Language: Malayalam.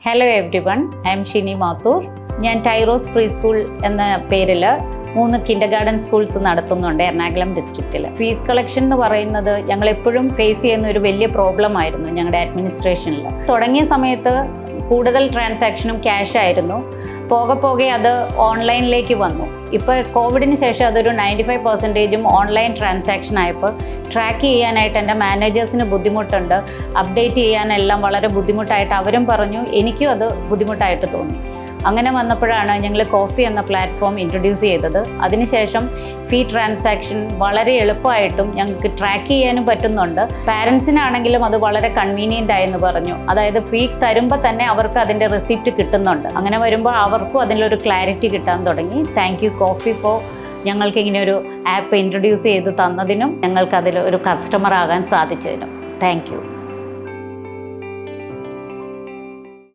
Hello every one, I M Shini Mathur. ഞാൻ ടൈറോസ് പ്രീ സ്കൂൾ എന്ന പേരിൽ 3 കിൻഡർ ഗാർഡൻ സ്കൂൾസ് നടത്തുന്നുണ്ട് എറണാകുളം ഡിസ്ട്രിക്റ്റിൽ. ഫീസ് കളക്ഷൻ എന്ന് പറയുന്നത് ഞങ്ങൾ എപ്പോഴും ഫേസ് ചെയ്യുന്ന ഒരു വലിയ പ്രോബ്ലം ആയിരുന്നു ഞങ്ങളുടെ അഡ്മിനിസ്ട്രേഷനിൽ. തുടങ്ങിയ സമയത്ത് കൂടുതൽ ട്രാൻസാക്ഷനും ക്യാഷ് ആയിരുന്നു. പോകെ അത് ഓൺലൈനിലേക്ക് വന്നു. ഇപ്പോൾ കോവിഡിന് ശേഷം അതൊരു 95% ഓൺലൈൻ ട്രാൻസാക്ഷൻ ആയപ്പോൾ ട്രാക്ക് ചെയ്യാനായിട്ട് എൻ്റെ മാനേജേഴ്സിന് ബുദ്ധിമുട്ടുണ്ട്. അപ്ഡേറ്റ് ചെയ്യാനെല്ലാം വളരെ ബുദ്ധിമുട്ടായിട്ട് അവരും പറഞ്ഞു, എനിക്കും അത് ബുദ്ധിമുട്ടായിട്ട് തോന്നി. അങ്ങനെ വന്നപ്പോഴാണ് ഞങ്ങൾ കോഫി എന്ന പ്ലാറ്റ്ഫോം ഇൻട്രൊഡ്യൂസ് ചെയ്തത്. അതിനുശേഷം ഫീ ട്രാൻസാക്ഷൻ വളരെ എളുപ്പമായിട്ടും ഞങ്ങൾക്ക് ട്രാക്ക് ചെയ്യാനും പറ്റുന്നുണ്ട്. പാരൻസിനാണെങ്കിലും അത് വളരെ കൺവീനിയൻ്റ് ആയെന്ന് പറഞ്ഞു. അതായത് ഫീ തരുമ്പോൾ തന്നെ അവർക്ക് അതിൻ്റെ റെസിപ്റ്റ് കിട്ടുന്നുണ്ട്. അങ്ങനെ വരുമ്പോൾ അവർക്കും അതിലൊരു ക്ലാരിറ്റി കിട്ടാൻ തുടങ്ങി. താങ്ക് യു കോഫി ഫോർ ഞങ്ങൾക്ക് ഇങ്ങനെ ഒരു ആപ്പ് ഇൻട്രൊഡ്യൂസ് ചെയ്ത് തന്നതിനും ഞങ്ങൾക്ക് അതിൽ ഒരു കസ്റ്റമർ ആകാൻ സാധിച്ചതിനും താങ്ക് യു.